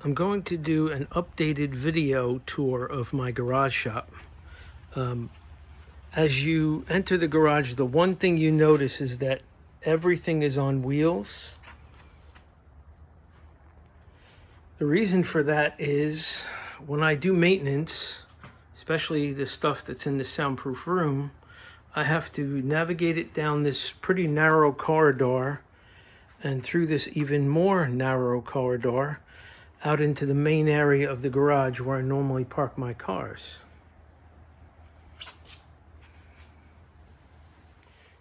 I'm going to do an updated video tour of my garage shop. As you enter the garage, the one thing you notice is that everything is on wheels. The reason for that is when I do maintenance, especially the stuff that's in the soundproof room, I have to navigate it down this pretty narrow corridor and through this even more narrow corridor out into the main area of the garage where I normally park my cars.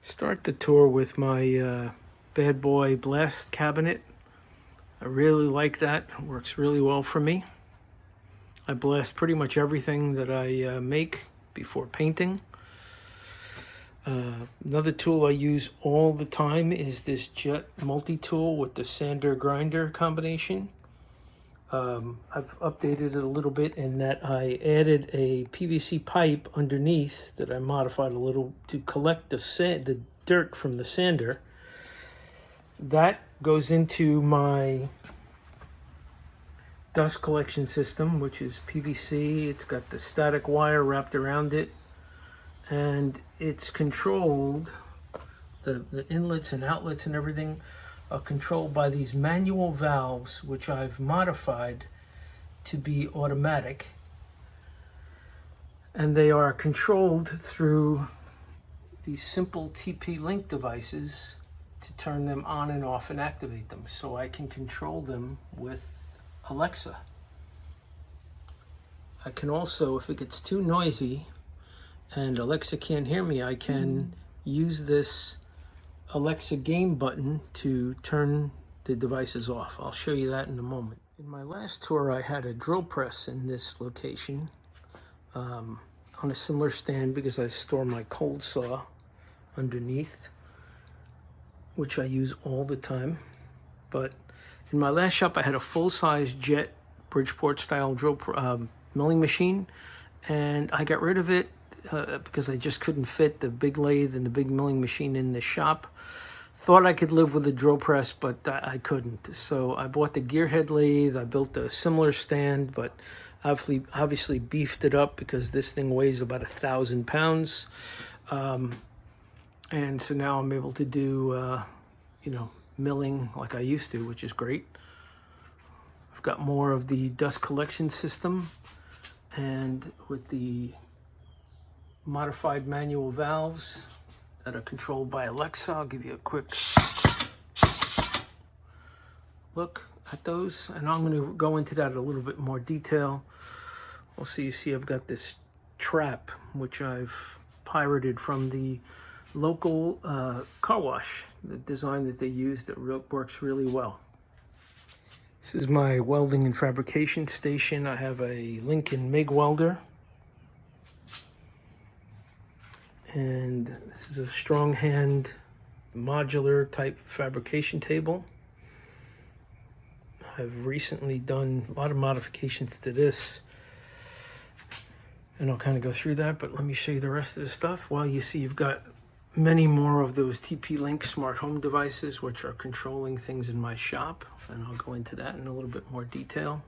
Start the tour with my bad boy blast cabinet. I really like that. It works really well for me. I blast pretty much everything that I make before painting. Another tool I use all the time is this jet multi-tool with the sander grinder combination. I've updated it a little bit in that I added a PVC pipe underneath that I modified a little to collect the dirt from the sander. That goes into my dust collection system, which is PVC. It's got the static wire wrapped around it, and it's controlled, the inlets and outlets and everything are controlled by these manual valves, which I've modified to be automatic. And they are controlled through these simple TP-Link devices to turn them on and off and activate them. So I can control them with Alexa. I can also, if it gets too noisy and Alexa can't hear me, I can use this Alexa game button to turn the devices off. I'll show you that in a moment. In my last tour, I had a drill press in this location on a similar stand because I store my cold saw underneath, which I use all the time. But in my last shop, I had a full-size jet Bridgeport style drill milling machine, and I got rid of it because I just couldn't fit the big lathe and the big milling machine in the shop. Thought I could live with a drill press, but I couldn't. So I bought the gearhead lathe. I built a similar stand, but obviously beefed it up because this thing weighs about 1,000 pounds. And so now I'm able to do, milling like I used to, which is great. I've got more of the dust collection system, and with the modified manual valves that are controlled by Alexa. I'll give you a quick look at those, and I'm going to go into that a little bit more detail. Also, you see I've got this trap, which I've pirated from the local car wash, the design that they use that works really well. This is my welding and fabrication station. I have a Lincoln MIG welder. And this is a strong hand modular type fabrication table. I've recently done a lot of modifications to this, and I'll kind of go through that, but let me show you the rest of the stuff. Well, you see you've got many more of those TP-Link smart home devices which are controlling things in my shop, and I'll go into that in a little bit more detail.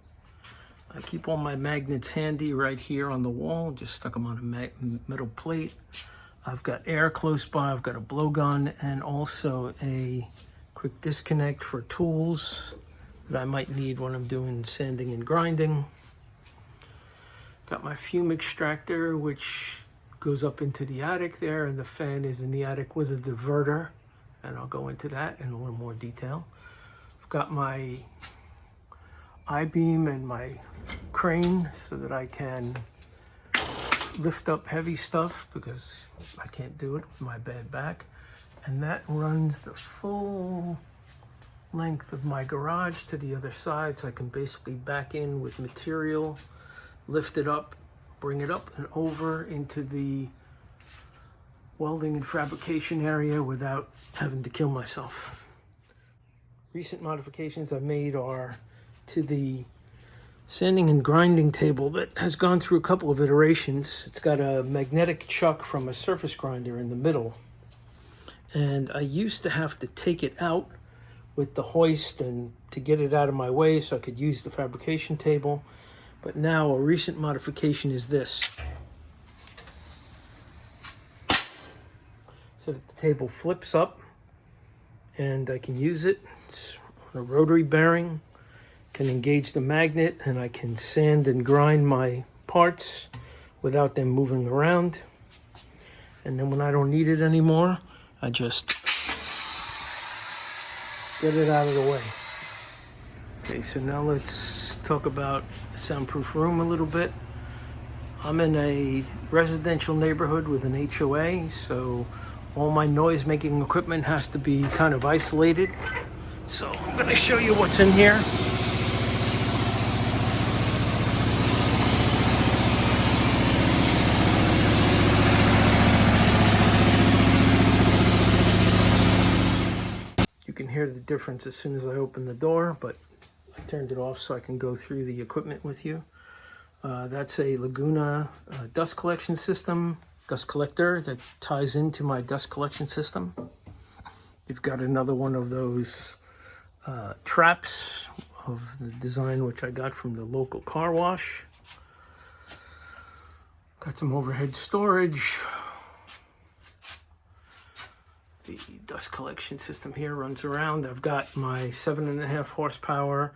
I keep all my magnets handy right here on the wall, just stuck them on a metal plate. I've got air close by, I've got a blowgun, and also a quick disconnect for tools that I might need when I'm doing sanding and grinding. Got my Fume Extractor, which goes up into the attic there, and the fan is in the attic with a diverter, and I'll go into that in a little more detail. I've got my I-beam and my crane so that I can lift up heavy stuff because I can't do it with my bad back. And that runs the full length of my garage to the other side, so I can basically back in with material, lift it up, bring it up and over into the welding and fabrication area without having to kill myself. Recent modifications I've made are to the sanding and grinding table that has gone through a couple of iterations. It's got a magnetic chuck from a surface grinder in the middle, and I used to have to take it out with the hoist and to get it out of my way so I could use the fabrication table. But now a recent modification is this. So that the table flips up and I can use it. It's on a rotary bearing, can engage the magnet, and I can sand and grind my parts without them moving around. And then when I don't need it anymore, I just get it out of the way. Okay, so now let's talk about Soundproof Room a little bit. I'm in a residential neighborhood with an HOA, so all my noise-making equipment has to be kind of isolated. So I'm going to show you what's in here. You can hear the difference as soon as I open the door, but I turned it off so I can go through the equipment with you. That's a Laguna dust collection system, dust collector that ties into my dust collection system. You've got another one of those traps of the design which I got from the local car wash. Got some overhead storage. The dust collection system here runs around. I've got my 7.5 horsepower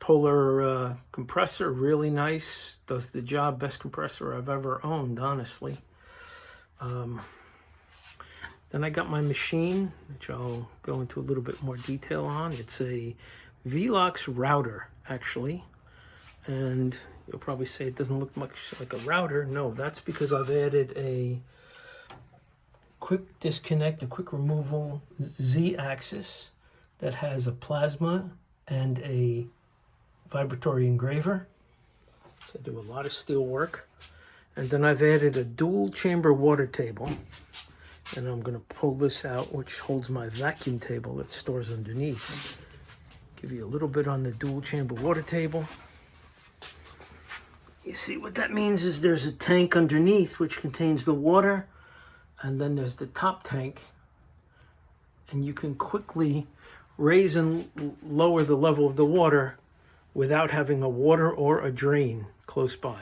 Polar compressor, really nice, does the job, best compressor I've ever owned, honestly. Then I got my machine, which I'll go into a little bit more detail on. It's a Velox router, actually, and you'll probably say it doesn't look much like a router. No, that's because I've added a quick disconnect, a quick removal Z-axis that has a plasma and a vibratory engraver. So I do a lot of steel work. And then I've added a dual chamber water table, and I'm going to pull this out, which holds my vacuum table that stores underneath. Give you a little bit on the dual chamber water table. You see what that means is there's a tank underneath which contains the water, and then there's the top tank, and you can quickly raise and lower the level of the water without having a water or a drain close by.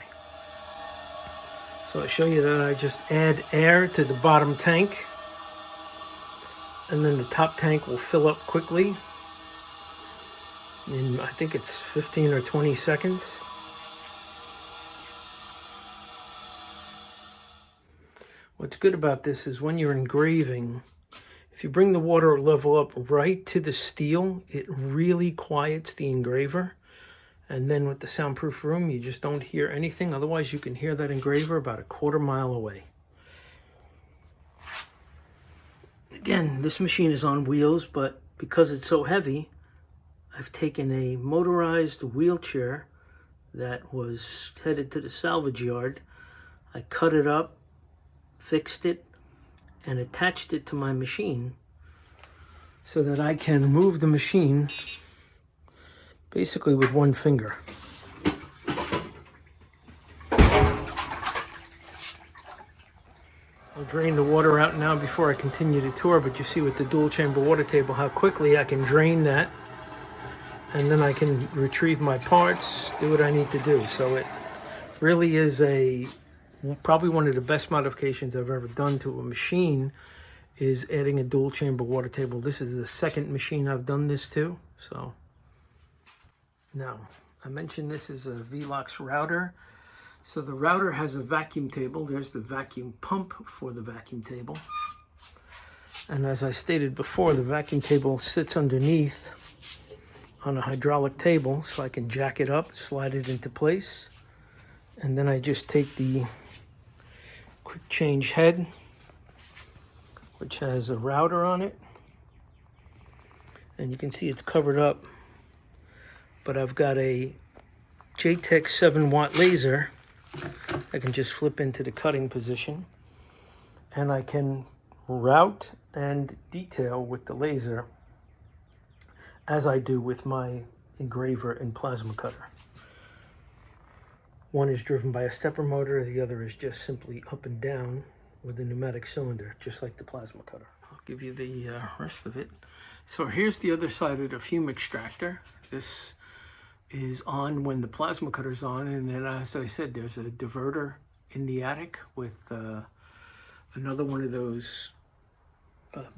So I show you that I just add air to the bottom tank, and then the top tank will fill up quickly in, I think it's 15 or 20 seconds. What's good about this is when you're engraving, if you bring the water level up right to the steel, it really quiets the engraver. And then with the Soundproof Room, you just don't hear anything. Otherwise, you can hear that engraver about a quarter mile away. Again, this machine is on wheels, but because it's so heavy, I've taken a motorized wheelchair that was headed to the salvage yard. I cut it up, fixed it, and attached it to my machine so that I can move the machine basically with one finger. I'll drain the water out now before I continue the tour, but you see with the dual chamber water table how quickly I can drain that, and then I can retrieve my parts, do what I need to do. So it really is probably one of the best modifications I've ever done to a machine, is adding a dual chamber water table. This is the second machine I've done this to. So now, I mentioned this is a Velox router. So the router has a vacuum table. There's the vacuum pump for the vacuum table. And as I stated before, the vacuum table sits underneath on a hydraulic table, so I can jack it up, slide it into place. And then I just take the quick change head, which has a router on it. And you can see it's covered up, but I've got a JTEC 7-watt laser. I can just flip into the cutting position, and I can route and detail with the laser as I do with my engraver and plasma cutter. One is driven by a stepper motor, the other is just simply up and down with a pneumatic cylinder, just like the plasma cutter. I'll give you the rest of it. So here's the other side of the fume extractor. This is on when the plasma cutter's on, and then as I said, there's a diverter in the attic with another one of those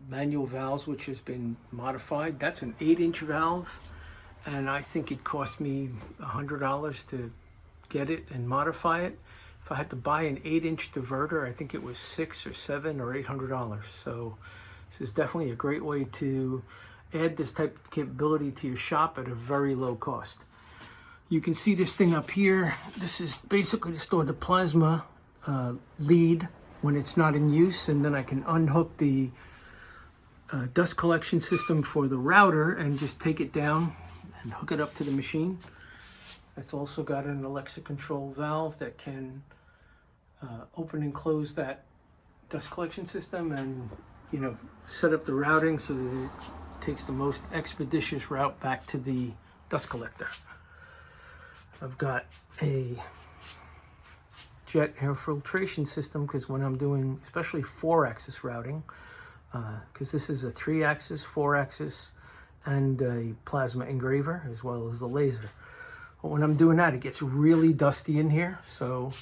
manual valves which has been modified. That's an 8-inch valve, and I think it cost me $100 to get it and modify it. If I had to buy an 8-inch diverter, I think it was $600 or $700 or $800. So this is definitely a great way to add this type of capability to your shop at a very low cost. You can see this thing up here. This is basically to store the plasma lead when it's not in use, and then I can unhook the dust collection system for the router and just take it down and hook it up to the machine. It's also got an Alexa control valve that can open and close that dust collection system, and set up the routing so that it takes the most expeditious route back to the dust collector. I've got a jet air filtration system because when I'm doing especially 4-axis routing, because this is a 3-axis, 4-axis, and a plasma engraver as well as the laser. But when I'm doing that, it gets really dusty in here, so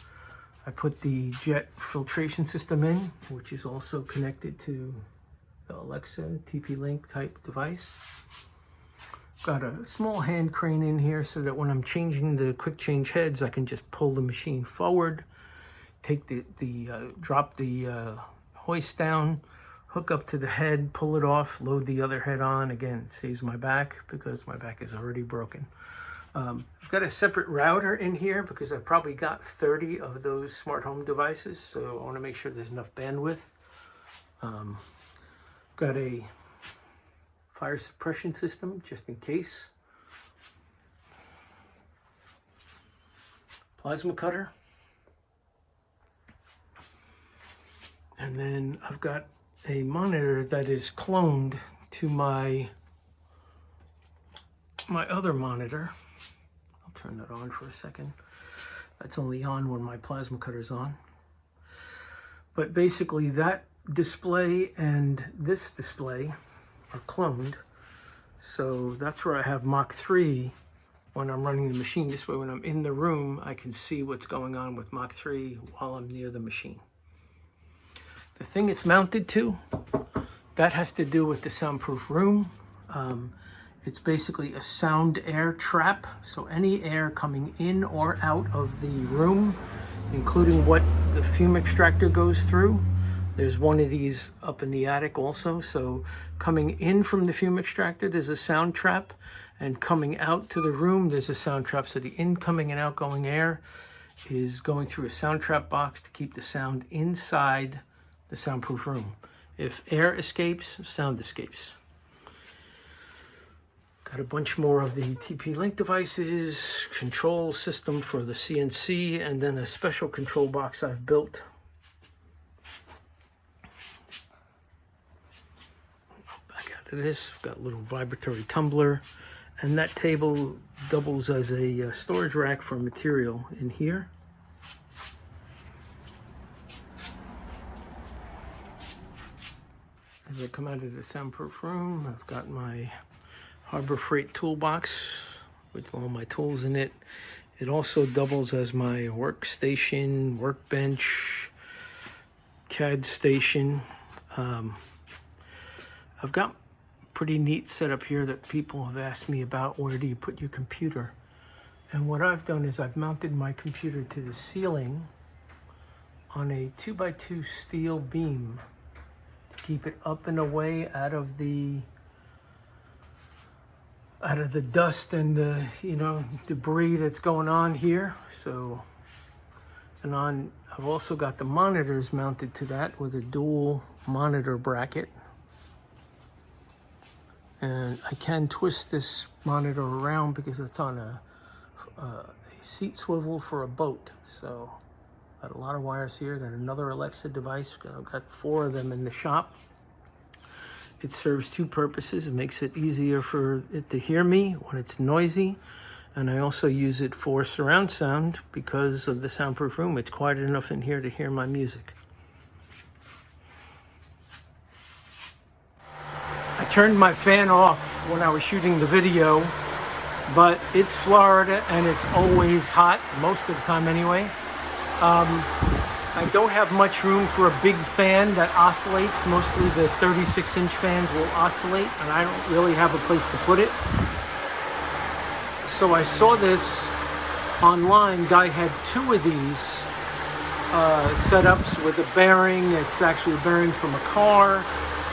I put the jet filtration system in, which is also connected to the Alexa TP-Link type device. Got a small hand crane in here so that when I'm changing the quick change heads, I can just pull the machine forward, take drop the hoist down, hook up to the head, pull it off, load the other head on. Again, it saves my back because my back is already broken. I've got a separate router in here because I've probably got 30 of those smart home devices, so I want to make sure there's enough bandwidth. Got a fire suppression system just in case. Plasma cutter. And then I've got a monitor that is cloned to my other monitor. I'll turn that on for a second. That's only on when my plasma cutter's on. But basically that display and this display are cloned. So that's where I have Mach 3 when I'm running the machine. This way when I'm in the room, I can see what's going on with Mach 3 while I'm near the machine. The thing it's mounted to, that has to do with the Soundproof Room. It's basically a sound air trap. So any air coming in or out of the room, including what the fume extractor goes through. There's one of these up in the attic also. So coming in from the fume extractor, there's a sound trap. And coming out to the room, there's a sound trap. So the incoming and outgoing air is going through a sound trap box to keep the sound inside the soundproof room. If air escapes, sound escapes. Got a bunch more of the TP-Link devices, control system for the CNC, and then a special control box I've built. Back out of this, I've got a little vibratory tumbler, and that table doubles as a storage rack for material in here. As I come out of the soundproof room, I've got my Harbor Freight toolbox with all my tools in it. It also doubles as my workstation, workbench, CAD station. I've got pretty neat setup here that people have asked me about. Where do you put your computer? And what I've done is I've mounted my computer to the ceiling on a 2x2 steel beam to keep it up and away out of the dust and the debris that's going on here. So, I've also got the monitors mounted to that with a dual monitor bracket. And I can twist this monitor around because it's on a seat swivel for a boat. So, got a lot of wires here. Got another Alexa device. I've got 4 of them in the shop. It serves 2 purposes. It makes it easier for it to hear me when it's noisy. And I also use it for surround sound because of the soundproof room. It's quiet enough in here to hear my music. turned my fan off when I was shooting the video, but it's Florida and it's always hot, most of the time anyway. I don't have much room for a big fan that oscillates. Mostly the 36-inch fans will oscillate, and I don't really have a place to put it. So I saw this online. Guy had two of these setups with a bearing. It's actually a bearing from a car,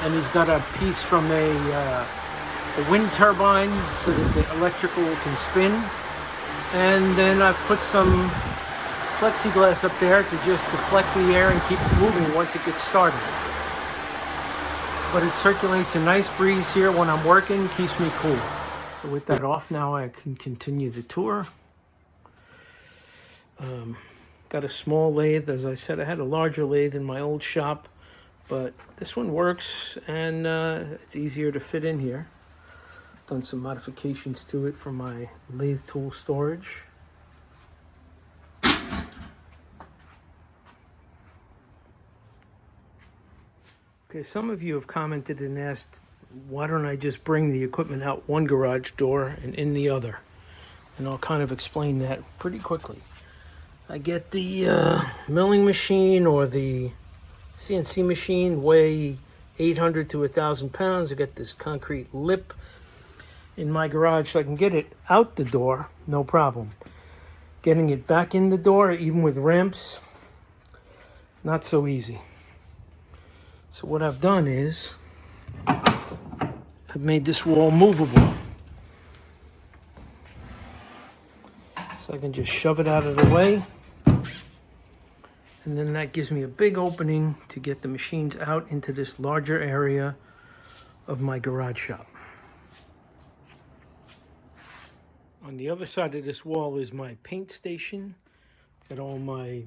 and he's got a piece from a wind turbine so that the electrical can spin. And then I've put some plexiglass up there to just deflect the air and keep it moving once it gets started. But it circulates a nice breeze here when I'm working, keeps me cool. So with that off now, I can continue the tour. Got a small lathe. As I said, I had a larger lathe in my old shop, but this one works, and it's easier to fit in here. Done some modifications to it for my lathe tool storage. Okay, some of you have commented and asked, why don't I just bring the equipment out one garage door and in the other? And I'll kind of explain that pretty quickly. I get the milling machine or the CNC machine, weigh 800 to 1,000 pounds. I got this concrete lip in my garage so I can get it out the door, no problem. Getting it back in the door, even with ramps, not so easy. So what I've done is, I've made this wall movable. So I can just shove it out of the way. And then that gives me a big opening to get the machines out into this larger area of my garage shop. On the other side of this wall is my paint station. Got all my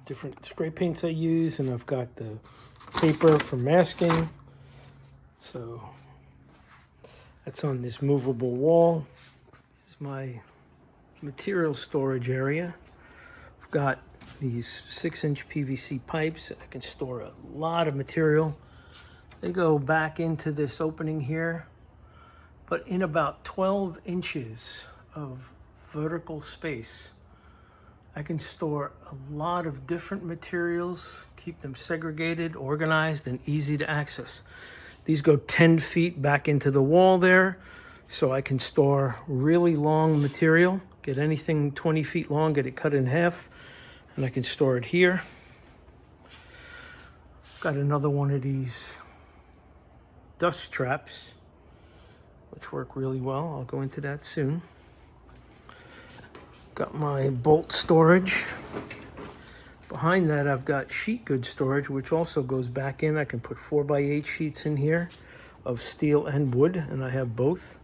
different spray paints I use, and I've got the paper for masking. So that's on this movable wall. This is my material storage area. I've got these 6-inch PVC pipes. I can store a lot of material. They go back into this opening here, but in about 12 inches of vertical space, I can store a lot of different materials, keep them segregated, organized, and easy to access. These go 10 feet back into the wall there, so I can store really long material. Get anything 20 feet long, get it cut in half, and I can store it here. Got another one of these dust traps, which work really well. I'll go into that soon. Got my bolt storage. Behind that, I've got sheet goods storage, which also goes back in. I can put 4x8 sheets in here of steel and wood, and I have both.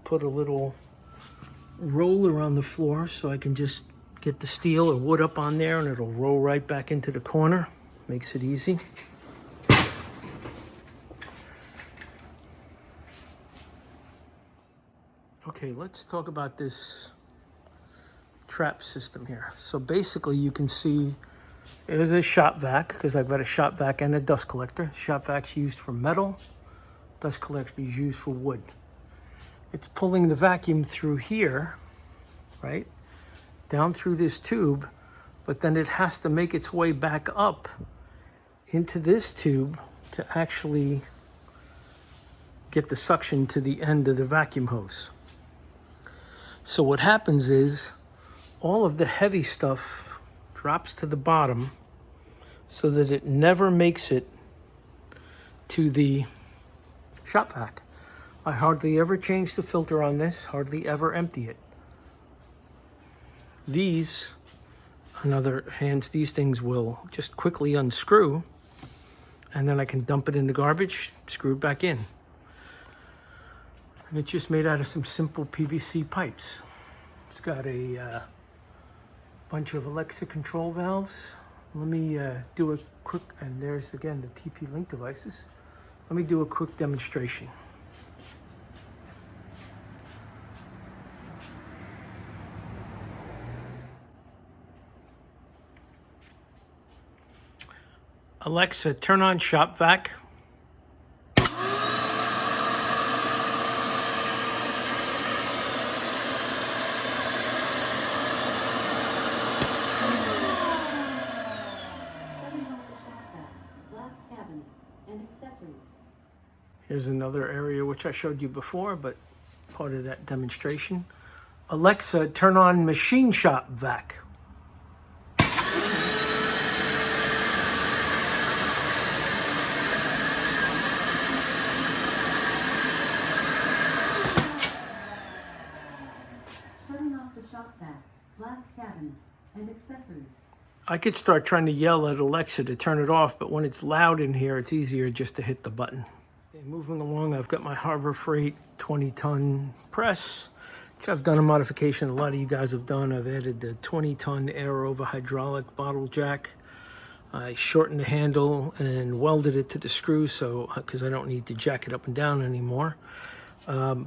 Put a little roller on the floor so I can just get the steel or wood up on there, and it'll roll right back into the corner. Makes it easy. Okay, let's talk about this trap system here. So basically you can see there's a shop vac, because I've got a shop vac and a dust collector. Shop vac's used for metal, dust collector is used for wood. It's pulling the vacuum through here, right, down through this tube, but then it has to make its way back up into this tube to actually get the suction to the end of the vacuum hose. So what happens is all of the heavy stuff drops to the bottom so that it never makes it to the shop vac. I hardly ever change the filter on this, hardly ever empty it. These, on other hands, these things will just quickly unscrew, and then I can dump it in the garbage, screw it back in. And it's just made out of some simple PVC pipes. It's got a bunch of Alexa control valves. Let me do a quick, and there's again the TP-Link devices. Let me do a quick demonstration. Alexa, turn on shop vac. Here's another area which I showed you before, but part of that demonstration. Alexa, turn on machine shop vac. Shutting off the shop vac, glass cabinet, and accessories. I could start trying to yell at Alexa to turn it off, but when it's loud in here, it's easier just to hit the button. Okay, moving along, I've got my Harbor Freight 20-ton press, which I've done a modification a lot of you guys have done. I've added the 20-ton air over hydraulic bottle jack. I shortened the handle and welded it to the screw, so because I don't need to jack it up and down anymore. I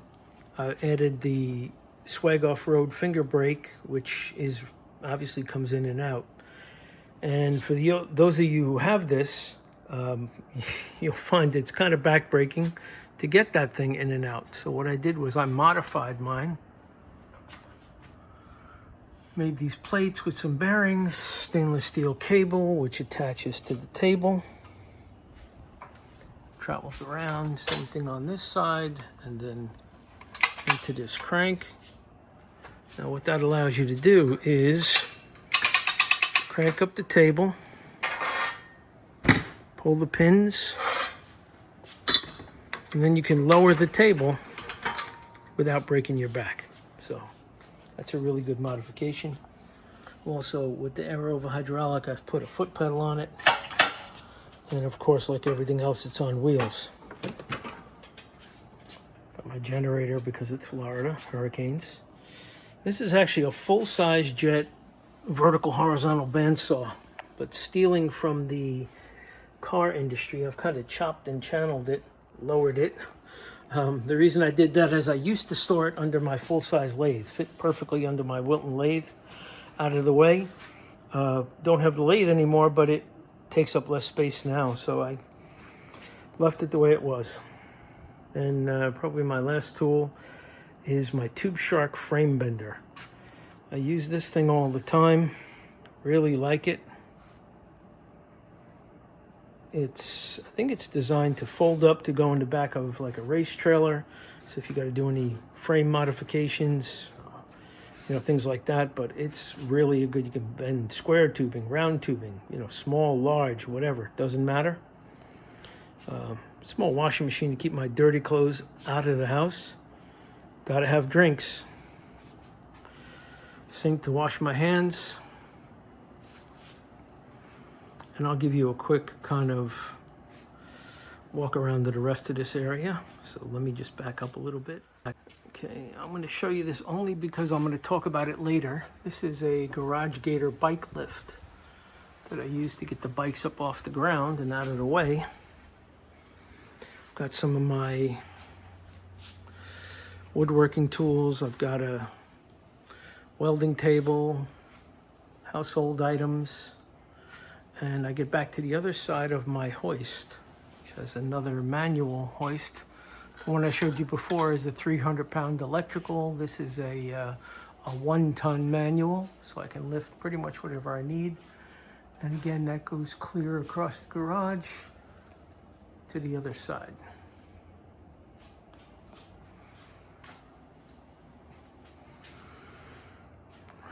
added the swag off-road finger brake, which is obviously comes in and out. And for those of you who have this, you'll find it's kind of backbreaking to get that thing in and out. So what I did was I modified mine. Made these plates with some bearings, stainless steel cable, which attaches to the table. Travels around, same thing on this side, and then into this crank. Now what that allows you to do is crank up the table, pull the pins, and then you can lower the table without breaking your back. So that's a really good modification. Also, with the air over hydraulic, I've put a foot pedal on it. And of course, like everything else, it's on wheels. Got my generator because it's Florida, hurricanes. This is actually a full-size jet vertical horizontal bandsaw, but stealing from the car industry, I've kind of chopped and channeled it, lowered it. The reason I did that is I used to store it under my full-size lathe, fit perfectly under my Wilton lathe, out of the way. Don't have the lathe anymore, but it takes up less space now, so I left it the way it was. And probably my last tool is my Tube Shark frame bender. I use this thing all the time, really like it. I think it's designed to fold up to go in the back of like a race trailer. So if you got to do any frame modifications, things like that, but it's really a good, you can bend square tubing, round tubing, small, large, whatever, doesn't matter. Small washing machine to keep my dirty clothes out of the house. Got to have drinks. Sink to wash my hands. And I'll give you a quick kind of walk around to the rest of this area. So let me just back up a little bit. Okay, I'm going to show you this only because I'm going to talk about it later. This is a Garage Gator bike lift that I use to get the bikes up off the ground and out of the way. Got some of my woodworking tools. I've got a welding table, household items, and I get back to the other side of my hoist, which has another manual hoist. The one I showed you before is a 300-pound electrical. This is a 1-ton manual, so I can lift pretty much whatever I need. And again, that goes clear across the garage to the other side.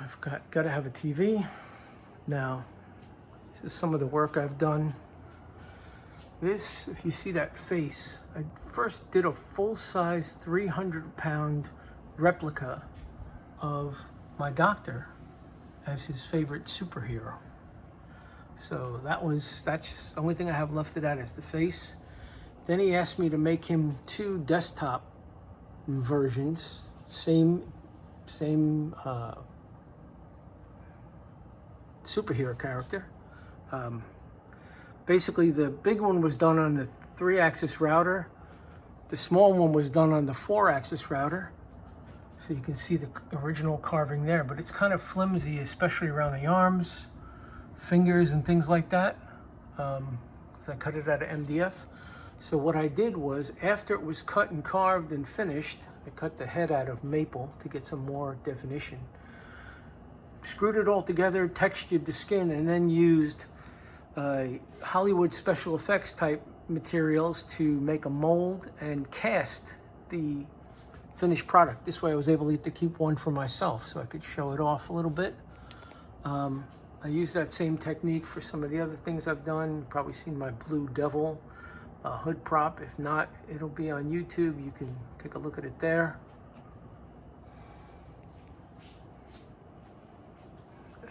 I've got to have a TV. Now, this is some of the work I've done. This, if you see that face, I first did a full-size 300-pound replica of my doctor as his favorite superhero. So that's the only thing I have left of that is the face. Then he asked me to make him 2 desktop versions, same superhero character. Basically, the big one was done on the 3-axis router. The small one was done on the 4-axis router. So you can see the original carving there, but it's kind of flimsy, especially around the arms, fingers, and things like that, because I cut it out of MDF. So what I did was, after it was cut and carved and finished, I cut the head out of maple to get some more definition. Screwed it all together, textured the skin, and then used Hollywood special effects type materials to make a mold and cast the finished product. This way I was able to keep one for myself so I could show it off a little bit. I use that same technique for some of the other things I've done. You've probably seen my Blue Devil hood prop. If not, it'll be on YouTube. You can take a look at it there.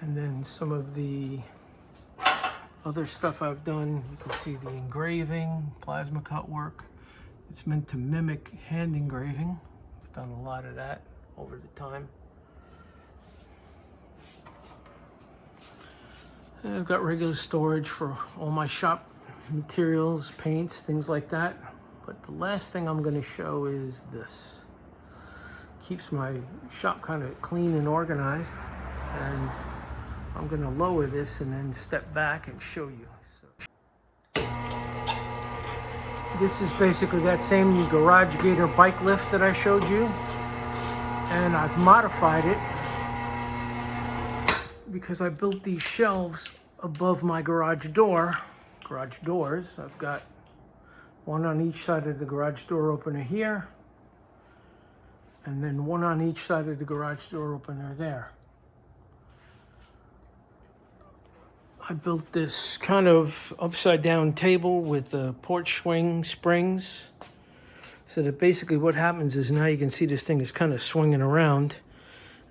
And then some of the other stuff I've done, you can see the engraving, plasma cut work. It's meant to mimic hand engraving. I've done a lot of that over the time. And I've got regular storage for all my shop materials, paints, things like that. But the last thing I'm going to show is this. Keeps my shop kind of clean and organized. And I'm going to lower this and then step back and show you. So, this is basically that same Garage Gator bike lift that I showed you. And I've modified it because I built these shelves above my garage doors. I've got one on each side of the garage door opener here, and then one on each side of the garage door opener there. I built this kind of upside down table with the porch swing springs, so that basically what happens is now you can see this thing is kind of swinging around,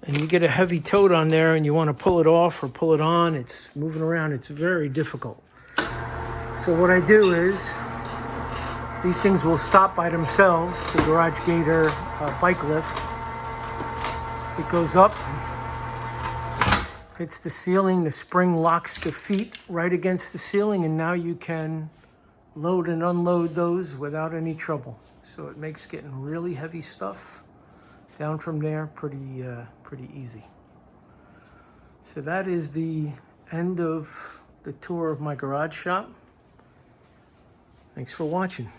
and you get a heavy tote on there and you want to pull it off or pull it on. It's moving around. It's very difficult. So what I do is these things will stop by themselves. The Garage Gator bike lift. It goes up, hits the ceiling, the spring locks the feet right against the ceiling, and now you can load and unload those without any trouble. So it makes getting really heavy stuff down from there pretty easy. So that is the end of the tour of my garage shop. Thanks for watching.